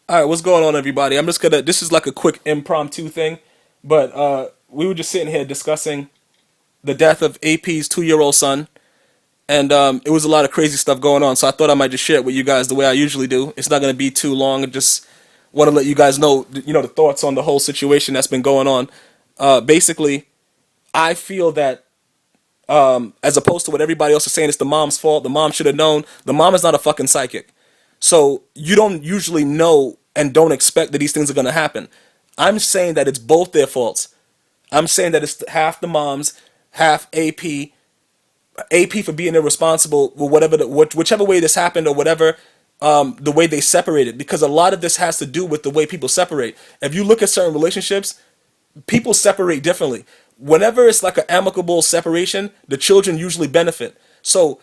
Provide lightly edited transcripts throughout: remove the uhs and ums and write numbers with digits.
All right, what's going on, everybody? I'm just gonna. This is like a quick impromptu thing, but we were just sitting here discussing the death of AP's 2-year-old son, and it was a lot of crazy stuff going on. So I thought I might just share it with you guys the way I usually do. It's not gonna be too long. I just want to let you guys know, the thoughts on the whole situation that's been going on. Basically, I feel that as opposed to what everybody else is saying, it's the mom's fault. The mom should have known. The mom is not a fucking psychic. So you don't usually know and don't expect that these things are going to happen. I'm saying that it's both their faults. I'm saying that it's half the moms, half AP. AP for being irresponsible, or whatever, whichever way this happened, or whatever, the way they separated. Because a lot of this has to do with the way people separate. If you look at certain relationships, people separate differently. Whenever it's like an amicable separation, the children usually benefit. So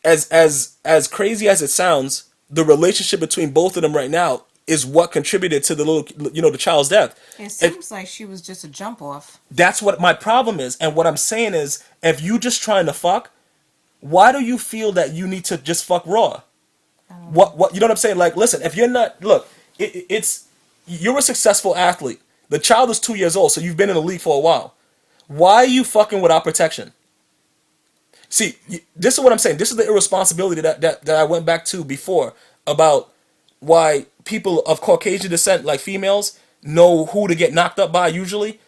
as crazy as it sounds, the relationship between both of them right now is what contributed to the little, the child's death. It If seems like she was just a jump off. that's what my problem is, and what I'm saying is, if you just trying to fuck, why do you feel that you need to just fuck raw? What you know what I'm saying? Like, listen, if you're not, look, it's you're a successful athlete. The child is 2 years old, so you've been in the league for a while. Why are you fucking without protection? See, this is what I'm saying. This is the irresponsibility that I went back to before about why people of Caucasian descent, like females, know who to get knocked up by usually.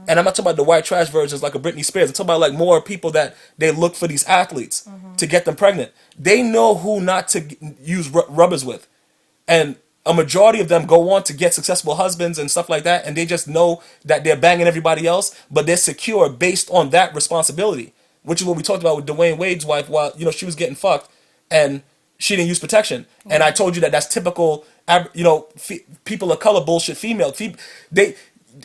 And I'm not talking about the white trash versions like a Britney Spears. I'm talking about like more people that they look for these athletes to get them pregnant. They know who not to use rubbers with. And a majority of them go on to get successful husbands and stuff like that, and they just know that they're banging everybody else, but they're secure based on that responsibility, which is what we talked about with Dwayne Wade's wife. While she was getting fucked and she didn't use protection, and I told you that that's typical, people of color bullshit. They,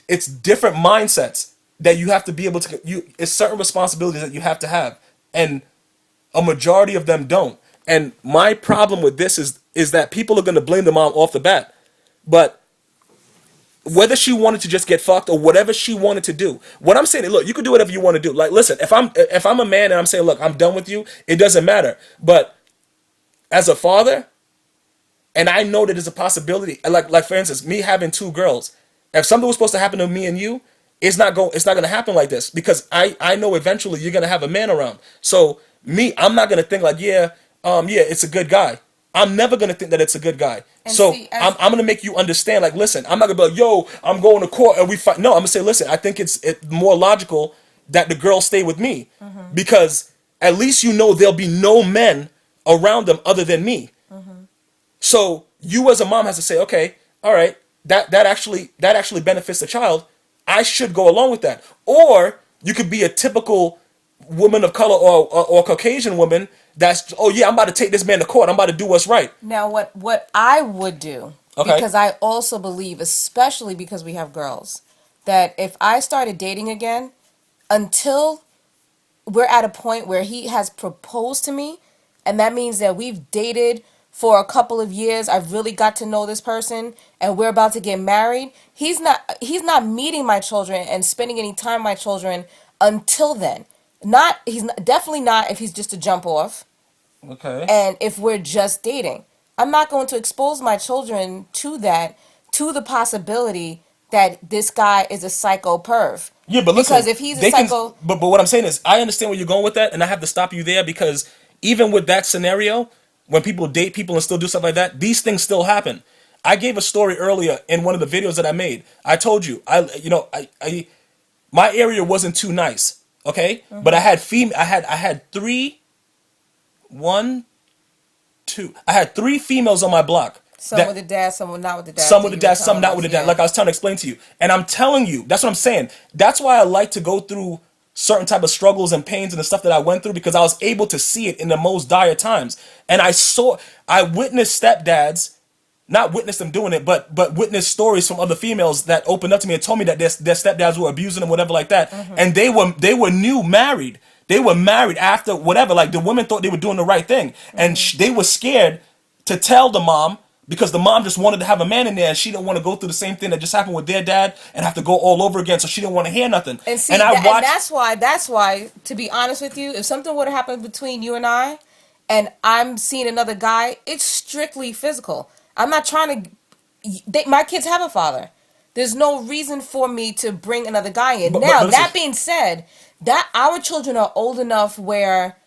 it's different mindsets that you have to be able to. It's certain responsibilities that you have to have, and a majority of them don't. And my problem with this is that people are going to blame the mom off the bat. But whether she wanted to just get fucked or whatever she wanted to do, what I'm saying is, look, you can do whatever you want to do. Like, listen, if I'm a man and I'm saying, look, I'm done with you, it doesn't matter. But as a father, and I know that there's a possibility, like for instance, me having two girls, if something was supposed to happen to me and you, it's not gonna happen like this, because I know eventually you're gonna have a man around. So me, I'm not gonna think like, yeah, it's a good guy. I'm never gonna think that it's a good guy. And So see, I'm gonna make you understand. Like, listen, I'm not gonna be like, yo, I'm going to court and we fight. No, I'm gonna say, listen, I think it's more logical that the girl stay with me, because at least there'll be no men around them other than me. So you as a mom has to say, okay, all right, that actually benefits the child. I should go along with that. Or you could be a typical woman of color, or Caucasian woman that's, oh yeah, I'm about to take this man to court. I'm about to do what's right. now what I would do, Okay. because I also believe, especially because we have girls, that if I started dating again, until we're at a point where he has proposed to me, and that means that we've dated for a couple of years, I've really got to know this person, and we're about to get married, he's not meeting my children and spending any time with my children until then. Not he's not, definitely not if he's just a jump off, Okay. and if we're just dating. I'm not going to expose my children to that, to the possibility that this guy is a psycho perv. Yeah, but Because listen, if he's a they can. psycho, But what I'm saying is, I understand where you're going with that, and I have to stop you there, because even with that scenario, when people date people and still do stuff like that, these things still happen. I gave a story earlier in one of the videos that I made. I told you, I my area wasn't too nice, okay, but I had three, one, two. I had three females on my block. some with That the dad, some with not with the dad. some So with the you were dad, some telling not with us, the dad. yeah. Like I was trying to explain to you, and I'm telling you, that's what I'm saying. That's why I like to go through certain type of struggles and pains and the stuff that I went through, because I was able to see it in the most dire times, and I witnessed stepdads, not witnessed them doing it, but witnessed stories from other females that opened up to me and told me that their stepdads were abusing them, whatever like that, and they were new married. They were married after whatever. Like, the women thought they were doing the right thing, and they were scared to tell the mom, because the mom just wanted to have a man in there, and she didn't want to go through the same thing that just happened with their dad and have to go all over again. So she didn't want to hear nothing. And And see I that, and watched. that's why, to be honest with you, if something would have happened between you and I'm seeing another guy, it's strictly physical. I'm not trying to. my kids have a father. There's no reason for me to bring another guy in. But Now, listen, that being said, that our children are old enough where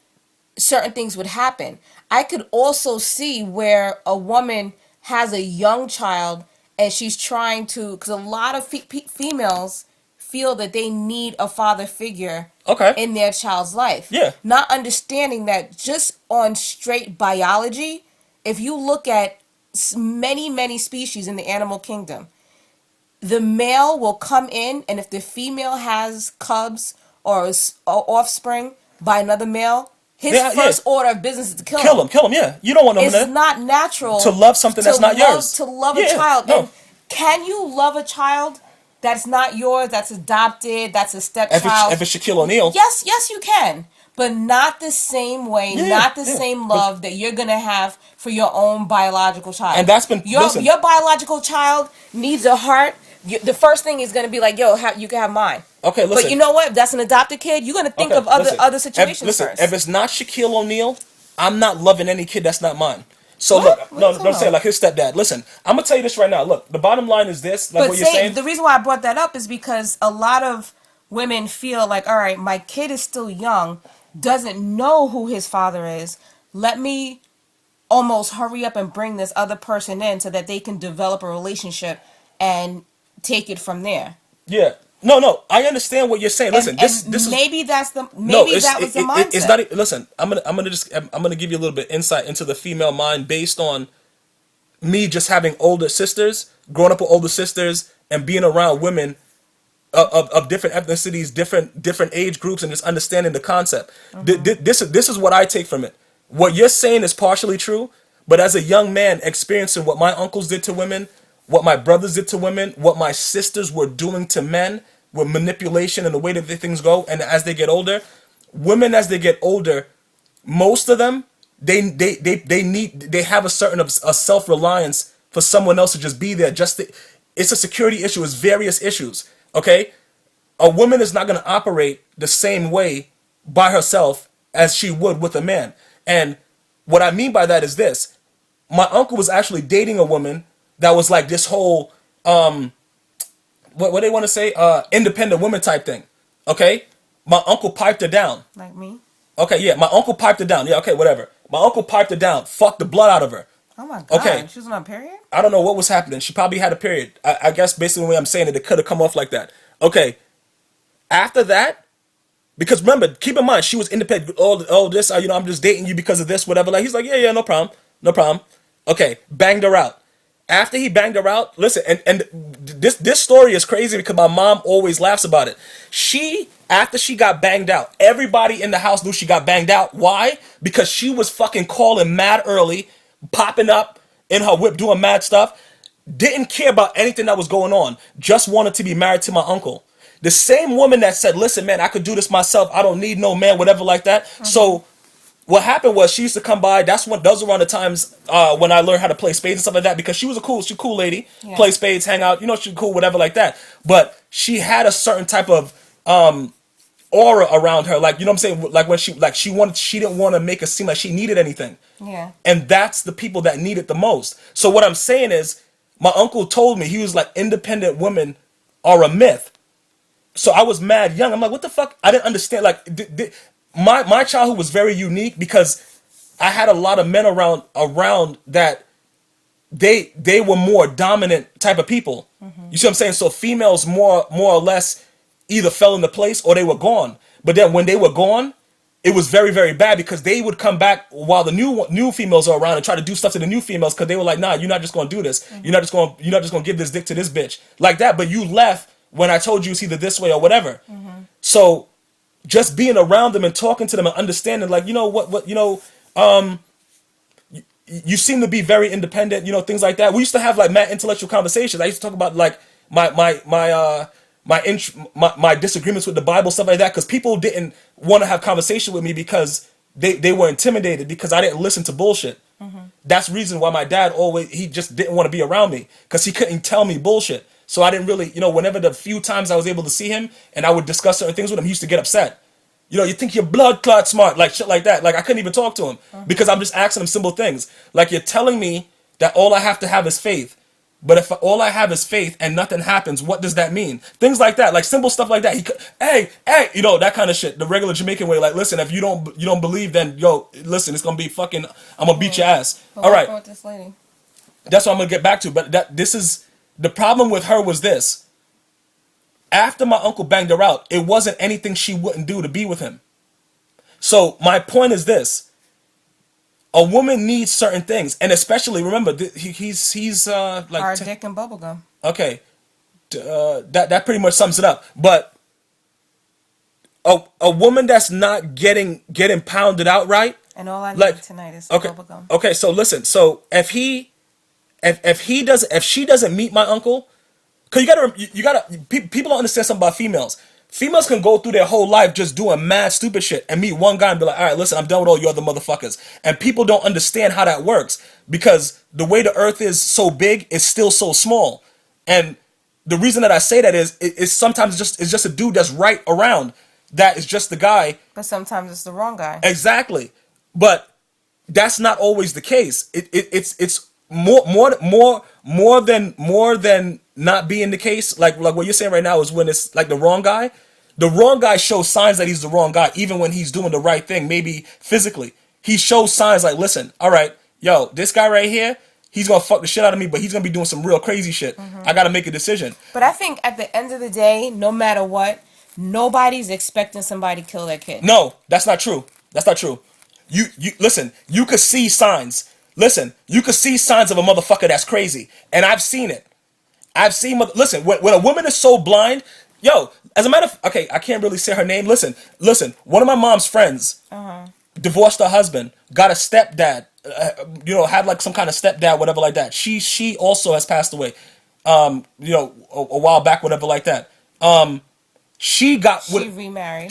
certain things would happen. I could also see where a woman has a young child and she's trying to, because a lot of females feel that they need a father figure okay, in their child's life. yeah, Not understanding that just on straight biology, if you look at many, many species in the animal kingdom, the male will come in, and if the female has cubs or offspring by another male, his first order of business is to kill him. Kill him. Yeah, you don't want them in there. It's not natural To love something that's not yours. To love Yeah, a child. no. And can you love a child that's not yours, that's adopted, that's a stepchild? If it's Shaquille O'Neal. Yes, you can. But not the same way, not the same love that you're going to have for your own biological child. And that's been... Your biological child needs a heart. The first thing is going to be like, yo, you can have mine. Okay, listen. But you know what? If that's an adopted kid, you're going to think of other situations first. If it's not Shaquille O'Neal, I'm not loving any kid that's not mine. So what? Look, I'm saying like his stepdad. Listen, I'm gonna tell you this right now. Look, the bottom line is this. Like what you're saying. The reason why I brought that up is because a lot of women feel like, all right, my kid is still young, doesn't know who his father is. Let me almost hurry up and bring this other person in so that they can develop a relationship and take it from there. Yeah. No. I understand what you're saying. Listen, this is maybe that was the mindset. It's not. Listen, I'm gonna give you a little bit insight into the female mind based on me just having older sisters, growing up with older sisters, and being around women of different ethnicities, different age groups, and just understanding the concept. Mm-hmm. This is what I take from it. What you're saying is partially true, but as a young man experiencing what my uncles did to women, what my brothers did to women, what my sisters were doing to men with manipulation and the way that things go, and as they get older, women as they get older, most of them they have a certain of a self-reliance for someone else to just be there. It's a security issue. It's various issues. Okay, a woman is not going to operate the same way by herself as she would with a man. And what I mean by that is this: my uncle was actually dating a woman that was like this whole what they want to say, independent woman type thing. Okay, my uncle piped her down. Like me. Okay, yeah, my uncle piped her down. Yeah, okay, whatever. My uncle piped her down. Fucked the blood out of her. Oh my god. Okay. She was on a period? I don't know what was happening. She probably had a period. I guess basically the way I'm saying it could have come off like that. Okay. After that, because remember, keep in mind, she was independent. Oh, this, I'm just dating you because of this, whatever. Like, he's like, yeah, no problem. Okay, banged her out. After he banged her out, listen, and this story is crazy because my mom always laughs about it. After she got banged out, everybody in the house knew she got banged out. Why? Because she was fucking calling mad early, popping up in her whip, doing mad stuff. Didn't care about anything that was going on. Just wanted to be married to my uncle. The same woman that said, listen, man, I could do this myself. I don't need no man, whatever like that. Mm-hmm. So what happened was she used to come by. Those were around the times when I learned how to play spades and stuff like that, because she was a cool lady. Yeah. Play spades, hang out, she's cool, whatever like that. But she had a certain type of aura around her, like, you know what I'm saying? Like when she didn't want to make it seem like she needed anything. Yeah. And that's the people that need it the most. So what I'm saying is, my uncle told me, he was like, independent women are a myth. So I was mad young. I'm like, what the fuck? I didn't understand. Like, my childhood was very unique because I had a lot of men around that they were more dominant type of people. Mm-hmm. You see what I'm saying? So females more or less either fell into place or they were gone. But then when they were gone, it was very, very bad because they would come back while the new females are around and try to do stuff to the new females because they were like, nah, you're not just gonna do this. Mm-hmm. You're not just gonna give this dick to this bitch like that. But you left when I told you it's either this way or whatever. Mm-hmm. So just being around them and talking to them and understanding, like, you seem to be very independent, things like that. We used to have like mad intellectual conversations. I used to talk about like my disagreements with the Bible, stuff like that, because people didn't want to have conversation with me because they were intimidated because I didn't listen to bullshit. Mm-hmm. That's the reason why my dad he just didn't want to be around me because he couldn't tell me bullshit. So I didn't really, whenever the few times I was able to see him and I would discuss certain things with him, he used to get upset. You think you're blood clot smart, like shit like that. Like I couldn't even talk to him because I'm just asking him simple things. Like, you're telling me that all I have to have is faith. But if all I have is faith and nothing happens, what does that mean? Things like that, like simple stuff like that. Hey, that kind of shit. The regular Jamaican way, like, listen, if you don't believe, then yo, listen, it's gonna be fucking. I'm gonna beat your ass. But All right, with this lady? that's what I'm gonna get back to. But this is the problem with her was this. After my uncle banged her out, it wasn't anything she wouldn't do to be with him. So my point is this: a woman needs certain things, and especially remember, he's like Hard dick and bubblegum. okay, that pretty much sums it up. But a woman that's not getting pounded out right, And all I need like tonight is okay, bubblegum. okay. So listen, so if she doesn't meet my uncle, because you gotta people don't understand something about females. Females can go through their whole life just doing mad stupid shit and meet one guy and be like, all right, listen, I'm done with all you other motherfuckers. And people don't understand how that works because the way the earth is so big, it's still so small. And the reason that I say that is it's sometimes it's just a dude that's right around. That is just the guy. But sometimes it's the wrong guy. Exactly. But that's not always the case. It's more than not being the case. Like what you're saying right now is when it's like the wrong guy. The wrong guy shows signs that he's the wrong guy, even when he's doing the right thing. Maybe physically, he shows signs like, listen, all right, yo, this guy right here, he's gonna fuck the shit out of me, but he's gonna be doing some real crazy shit. I gotta make a decision. But I think at the end of the day, no matter what, nobody's expecting somebody to kill their kid. No, that's not true. That's not true. You listen. You could see signs. Listen, you could see signs of a motherfucker that's crazy, and I've seen it. Listen, when a woman is so blind, yo. As a matter of, okay, I can't really say her name. Listen. One of my mom's friends divorced her husband, got a stepdad. Had like some kind of stepdad, whatever like that. She also has passed away. A while back, whatever like that. She remarried.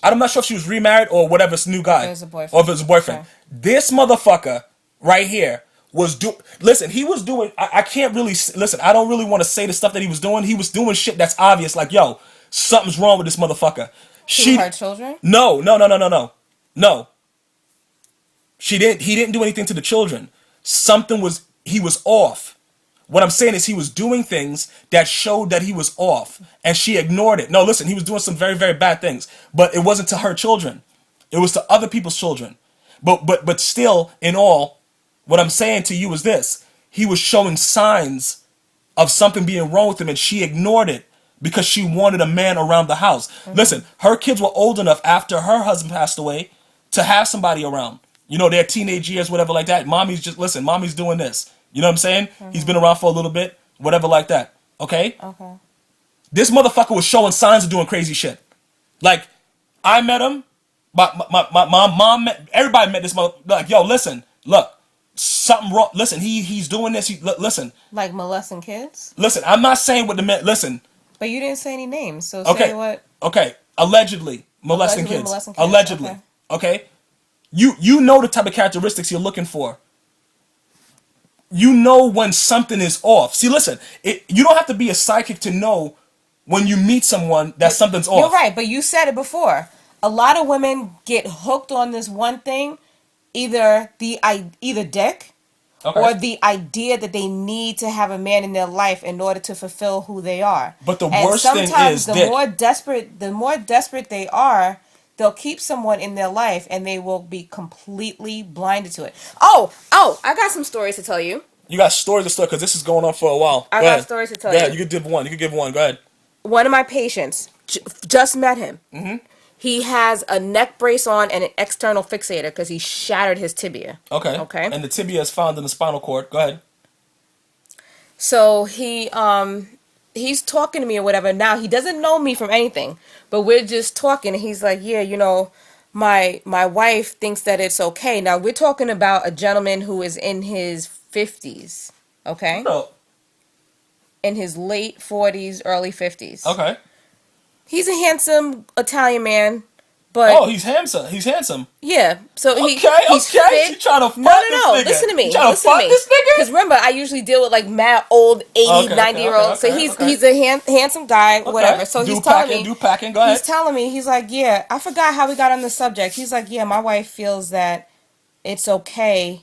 I'm not sure if she was remarried or whatever. It's a new guy. Or if it was a boyfriend. Okay. This motherfucker right here listen, he was doing, I can't really, listen, I don't really want to say the stuff that he was doing. He was doing shit that's obvious, like, yo, something's wrong with this motherfucker. To her children? No. No. He didn't do anything to the children. He was off. What I'm saying is he was doing things that showed that he was off, and she ignored it. No, listen, he was doing some very, very bad things, but it wasn't to her children. It was to other people's children. But still, in all, what I'm saying to you is this. He was showing signs of something being wrong with him, and she ignored it because she wanted a man around the house. Listen, her kids were old enough after her husband passed away to have somebody around. Their teenage years, whatever like that. Mommy's doing this. You know what I'm saying? He's been around for a little bit, whatever like that. Okay? Okay. This motherfucker was showing signs of doing crazy shit. Like, I met him. My mom met, everybody met this motherfucker. Like, yo, listen, look, something wrong. Listen, he's doing this. Listen. Like molesting kids? Listen, I'm not saying what the man, listen. But you didn't say any names, so Okay. say what? Okay, allegedly molesting kids. Allegedly. Okay. Okay? You know the type of characteristics you're looking for. You know when something is off. See, listen, you don't have to be a psychic to know when you meet someone that something's off. You're right, but you said it before. A lot of women get hooked on this one thing, either dick, Okay. or the idea that they need to have a man in their life in order to fulfill who they are. But the worst thing is the more desperate they are, they'll keep someone in their life and they will be completely blinded to it. Oh, I got some stories to tell you. You got stories to start because this is going on for a while. I got stories to tell you. Yeah, you could give one. Go ahead. One of my patients just met him. Mm-hmm. He has a neck brace on and an external fixator because he shattered his tibia. Okay. And the tibia is found in the spinal cord. Go ahead. So he's talking to me or whatever. Now he doesn't know me from anything, but we're just talking. And he's like, yeah, my wife thinks that it's okay. Now we're talking about a gentleman who is in his 50s. Okay. No. In his late 40s, early 50s. Okay. He's a handsome Italian man, but he's handsome. He's handsome. Yeah. So he's fit. You trying to fuck this nigga? Listen to me. You trying to fuck this nigga? Because remember, I usually deal with like mad old 80, 90-year-olds. So he's a handsome guy, whatever. So he's telling me. Go ahead. He's telling me. He's like, yeah. I forgot how we got on the subject. He's like, yeah, my wife feels that it's okay.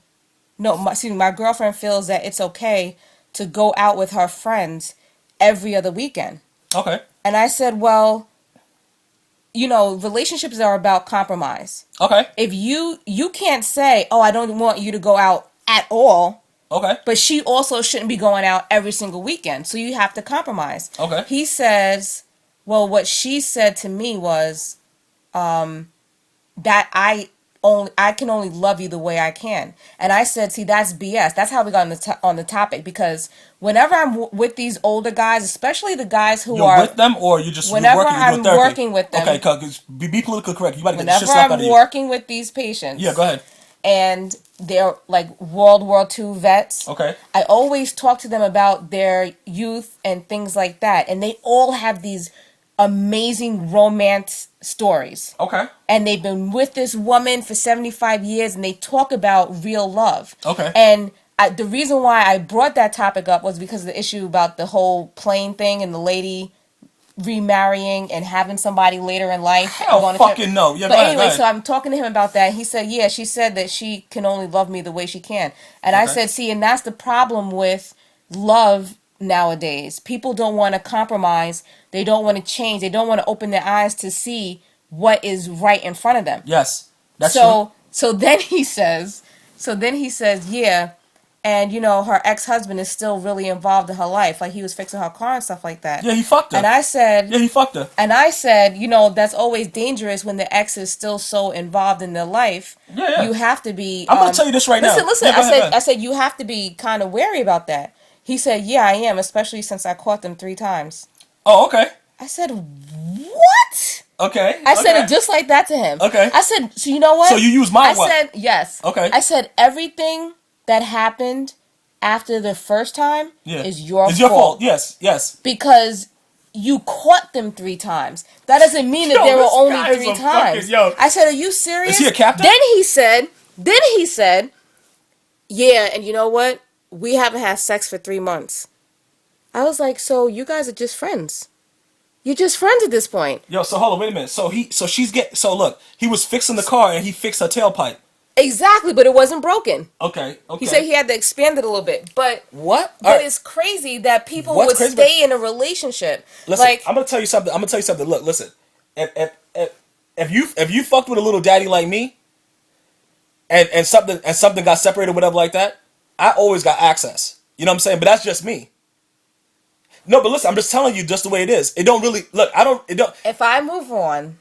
No, my girlfriend feels that it's okay to go out with her friends every other weekend. Okay. And I said, well, relationships are about compromise. Okay. If you can't say, oh, I don't want you to go out at all. Okay. But she also shouldn't be going out every single weekend. So you have to compromise. Okay. He says, well, what she said to me was that I can only love you the way I can. And I said, see, that's BS. That's how we got on the topic. Because whenever I'm with these older guys, especially the guys who You're with them, or you just whenever working, I'm working with them. Okay, be politically correct. You about to get the Whenever shit slapped out of I'm you. working with these patients. Yeah, go ahead. And they're like World War II vets. Okay. I always talk to them about their youth and things like that. And they all have these amazing romance stories. Okay. And they've been with this woman for 75 years and they talk about real love. Okay. And the reason why I brought that topic up was because of the issue about the whole plane thing and the lady remarrying and having somebody later in life. Hell fucking no. Yeah, but go ahead, anyway, go ahead. so I'm talking to him about that. He said, yeah, she said that she can only love me the way she can. And I said, see, and that's the problem with love nowadays. People don't want to compromise. They don't want to change. They don't want to open their eyes to see what is right in front of them. Yes. That's true. So then he says, yeah, and her ex-husband is still really involved in her life. Like he was fixing her car and stuff like that. Yeah, he fucked her. And I said, yeah, he fucked her. And I said, that's always dangerous when the ex is still so involved in their life. Yeah. You have to be. I'm gonna tell you this right now. Listen. Yeah, I said you have to be kind of wary about that. He said, yeah, I am, especially since I caught them 3 times. Oh, okay. I said, what? Okay. I said it just like that to him. Okay. I said, so you know what? So you use my what? I said, yes. Okay. I said, everything that happened after the first time is your fault. It's your fault. Yes. Because you caught them 3 times. That doesn't mean that there were only 3 times. I said, are you serious? Is he a captain? Then he said, yeah, and you know what? We haven't had sex for 3 months. I was like, so you guys are just friends. You're just friends at this point. Yo, so hold on, wait a minute. So look, he was fixing the car and he fixed her tailpipe. Exactly, but it wasn't broken. Okay. He said he had to expand it a little bit. But what? But it's crazy that people would stay in a relationship. Listen, I'm gonna tell you something. Look, listen. If you fucked with a little daddy like me, and something got separated, whatever like that, I always got access. You know what I'm saying? But that's just me. No, but listen, I'm just telling you just the way it is. It don't really look. If I move on,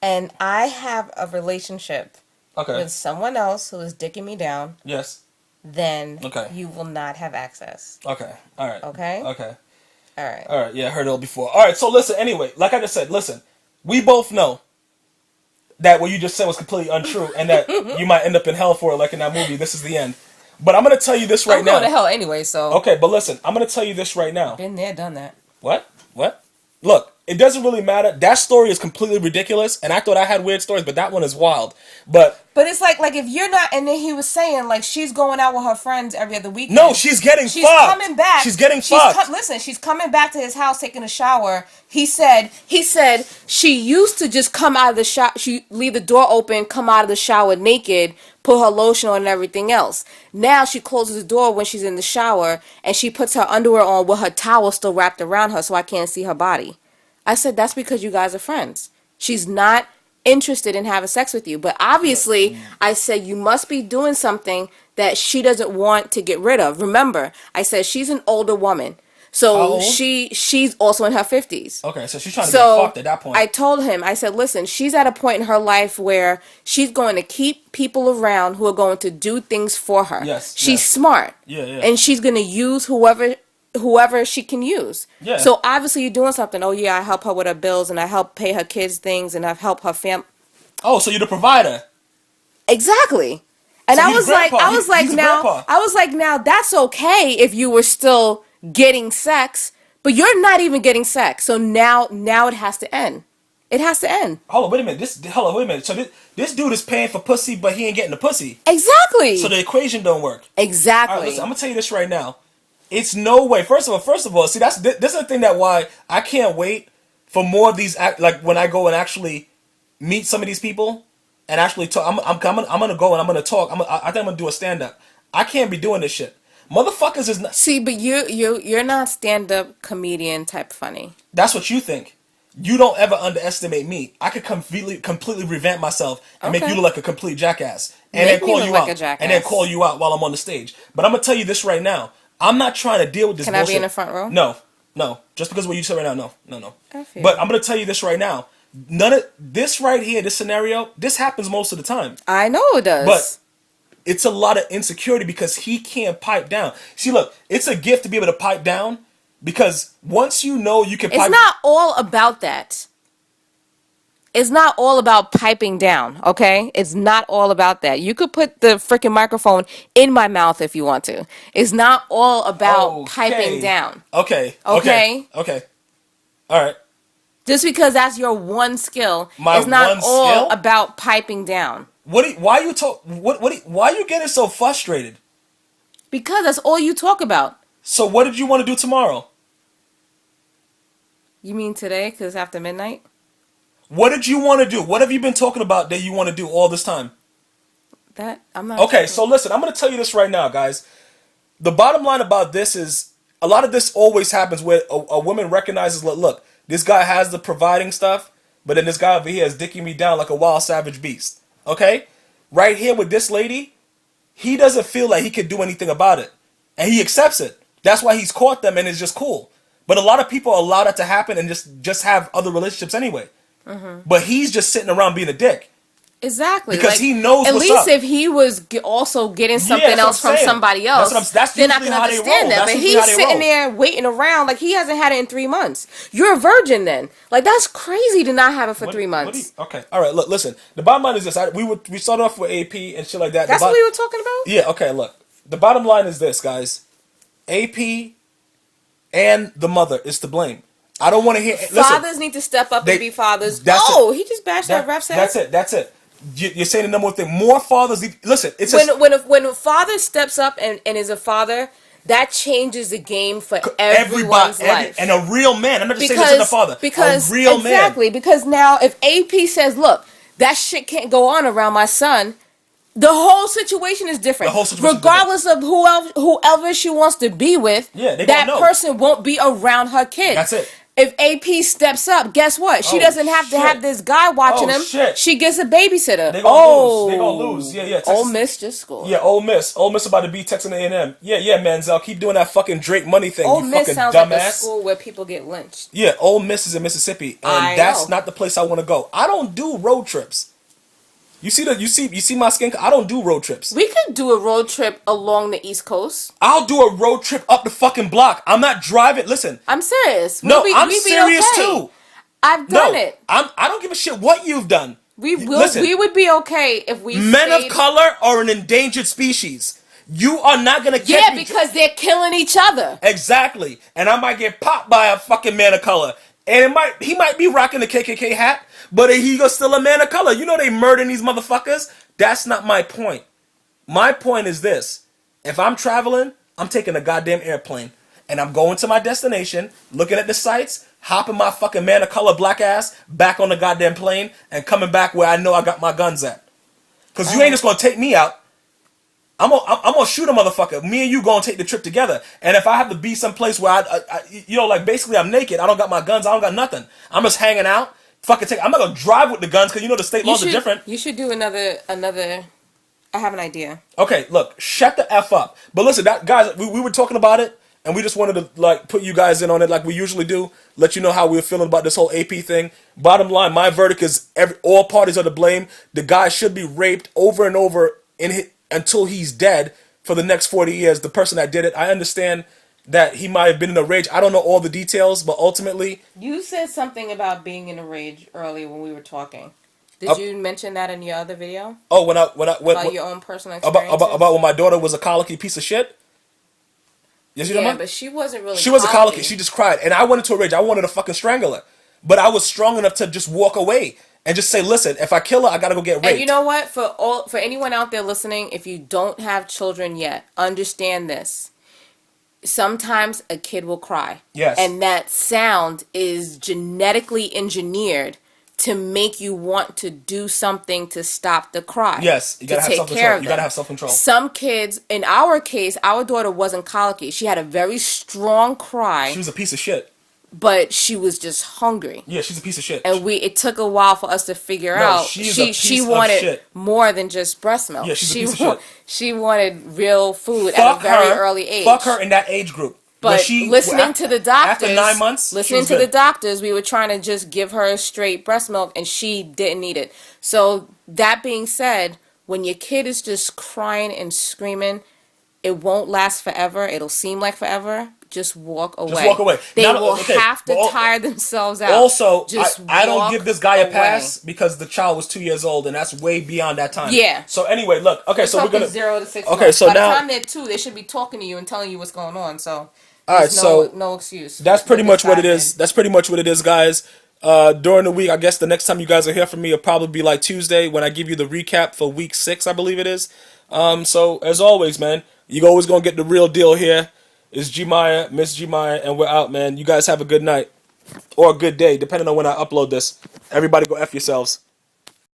and I have a relationship with someone else who is dicking me down, yes, then you will not have access. Okay. All right. Okay. Okay. All right. All right. Yeah, I heard it all before. All right. So listen. Anyway, like I just said, listen. We both know that what you just said was completely untrue, and that you might end up in hell for it, like in that movie. This is the end. But I'm gonna tell you this right now. I'm going to hell anyway, so. Okay, but listen, I'm gonna tell you this right now. Been there, done that. What? Look, it doesn't really matter. That story is completely ridiculous, and I thought I had weird stories, but that one is wild. But it's like if you're not, and then he was saying like she's going out with her friends every other weekend. No, she's getting fucked. She's coming back. She's getting fucked. Listen, she's coming back to his house taking a shower. He said she used to just come out of the shower. She leave the door open, come out of the shower naked, put her lotion on and everything else. Now she closes the door when she's in the shower and she puts her underwear on with her towel still wrapped around her so I can't see her body. I said, that's because you guys are friends. She's not interested in having sex with you. But obviously, I said, you must be doing something that she doesn't want to get rid of. Remember, I said, she's an older woman. So she's also in her 50s. Okay, so she's trying to get fucked at that point. I told him, I said, listen, she's at a point in her life where she's going to keep people around who are going to do things for her. Yes. She's smart. Yeah. And she's going to use whoever she can use. Yeah. So obviously you're doing something. Oh yeah, I help her with her bills and I help pay her kids things and I've helped her family. Oh, so you're the provider. Exactly. And so I was like, now that's okay if you were still getting sex, but you're not even getting sex. So now it has to end. It has to end. Hold on, wait a minute. So this dude is paying for pussy, but he ain't getting the pussy. Exactly. So the equation don't work. Exactly. All right, listen, I'm gonna tell you this right now. It's no way. First of all, see this is the thing that why I can't wait for more of these. Like when I go and actually meet some of these people and actually talk. I'm gonna go and I'm gonna talk. I think I'm gonna do a stand up. I can't be doing this shit. Motherfuckers is not. See, but you're not stand-up comedian type funny. That's what you think. You don't ever underestimate me. I could completely revamp myself and make you look like a complete jackass, and Make then me call look you like out, a jackass. and then call you out while I'm on the stage. But I'm gonna tell you this right now. I'm not trying to deal with this Can bullshit. I be in the front row? No. Just because what you said right now, no. I feel But I'm gonna tell you this right now. None of this right here, this scenario, this happens most of the time. I know it does. But it's a lot of insecurity because he can't pipe down. See, look, it's a gift to be able to pipe down because once you know you can pipe. It's not all about that. It's not all about piping down, okay? It's not all about that. You could put the freaking microphone in my mouth if you want to. It's not all about piping down. Okay. All right. Just because that's your one skill, My it's not one all skill? about piping down. Why are you getting so frustrated? Because that's all you talk about. So what did you want to do tomorrow? You mean today because it's after midnight? What did you want to do? What have you been talking about that you want to do all this time? That I'm not. Okay, so listen, I'm going to tell you this right now, guys. The bottom line about this is a lot of this always happens where a woman recognizes, look, this guy has the providing stuff, but then this guy over here is dicking me down like a wild savage beast. Okay? Right here with this lady, he doesn't feel like he could do anything about it. And he accepts it. That's why he's caught them and it's just cool. But a lot of people allow that to happen and just have other relationships anyway. Mm-hmm. But he's just sitting around being a dick. Exactly. Because he knows at what's least up. if he was also getting something else from somebody else, that's then I usually can how they understand roll. that. That's But usually he's how they sitting roll. there waiting around like he hasn't had it in 3 months. You're a virgin then. Like, that's crazy to not have it for 3 months. Okay. All right. Look, listen. The bottom line is this. We started off with AP and shit like that. That's what we were talking about? Yeah. Okay. Look. The bottom line is this, guys. AP and the mother is to blame. I don't want to hear. Fathers need to step up and be fathers. He just bashed that ref set. That's it. You're saying the number one thing. More fathers. Listen, it's when a father steps up and is a father, that changes the game for everyone's life. And a real man. I'm not just saying this as a father. Because a real man. Exactly. Because now if AP says, "Look, that shit can't go on around my son," the whole situation is different. Regardless of whoever she wants to be with, that person won't be around her kid. That's it. If AP steps up, guess what? She doesn't have to have this guy watching him. Shit. She gets a babysitter. They're gonna lose. Yeah. Texas, Ole Miss just scored. Yeah, Ole Miss about to beat Texas A&M. Yeah, Manziel, keep doing that fucking Drake money thing. Ole you Miss fucking sounds dumbass. like a school where people get lynched. Yeah, Ole Miss is in Mississippi, and that's not the place I want to go. I don't do road trips. You see my skin. I don't do road trips. We could do a road trip along the East Coast. I'll do a road trip up the fucking block. I'm not driving. Listen, I'm serious. I'm serious too. I've done it. I don't give a shit what you've done. We would be okay if we men of color are an endangered species. You are not gonna catch me. Because they're killing each other. Exactly. And I might get popped by a fucking man of color. And he might be rocking the KKK hat, but he's still a man of color. You know they murdering these motherfuckers? That's not my point. My point is this. If I'm traveling, I'm taking a goddamn airplane. And I'm going to my destination, looking at the sights, hopping my fucking man of color black ass back on the goddamn plane, and coming back where I know I got my guns at. Because you ain't just going to take me out. I'm gonna shoot a motherfucker. Me and you gonna take the trip together. And if I have to be someplace where basically I'm naked, I don't got my guns, I don't got nothing. I'm just hanging out. I'm not gonna drive with the guns because the state laws are different. You should do another. I have an idea. Okay, look, shut the F up. But listen, guys, we were talking about it, and we just wanted to put you guys in on it like we usually do. Let you know how we were feeling about this whole AP thing. Bottom line, my verdict is all parties are to blame. The guy should be raped over and over until he's dead for the next 40 years. The person that did it, I understand that he might have been in a rage. I don't know all the details, but ultimately... You said something about being in a rage earlier when we were talking. Did you mention that in your other video? Oh, when about your own personal experience? About when my daughter was a colicky piece of shit? Yeah, but she wasn't really She was a colicky. She just cried. And I went into a rage. I wanted to fucking strangle her. But I was strong enough to just walk away. And just say, listen, if I kill her, I gotta go get raped. And you know what? For anyone out there listening, if you don't have children yet, understand this. Sometimes a kid will cry. Yes. And that sound is genetically engineered to make you want to do something to stop the cry. Yes, you to gotta have take self-control. care of You them. gotta have self-control. Some kids, in our case, our daughter wasn't colicky. She had a very strong cry, She was a piece of shit. but she was just hungry. Yeah, she's a piece of shit. And it took a while for us to figure out she wanted more than just breast milk. Yeah, she's a piece of shit. She wanted real food at a very early age. Fuck her in that age group. But listening to the doctors, after 9 months, listening to the doctors, we were trying to just give her straight breast milk, and she didn't need it. So that being said, when your kid is just crying and screaming, it won't last forever. It'll seem like forever. Just walk away. Just walk away. They will have to tire themselves out. Also, just I don't give this guy a away. pass because the child was 2 years old, and that's way beyond that time. Yeah. So anyway, look. Okay, so we're gonna 0 to 6 Okay, months. so by now the time they're 2, they should be talking to you and telling you what's going on. So all right, so no excuse. That's pretty much what it is. That's pretty much what it is, guys. During the week, I guess the next time you guys will hear from me will probably be like Tuesday when I give you the recap for week 6, I believe it is. So as always, man, you always gonna get the real deal here. It's Gmia, Miss Gmia, and we're out, man. You guys have a good night or a good day, depending on when I upload this. Everybody go F yourselves.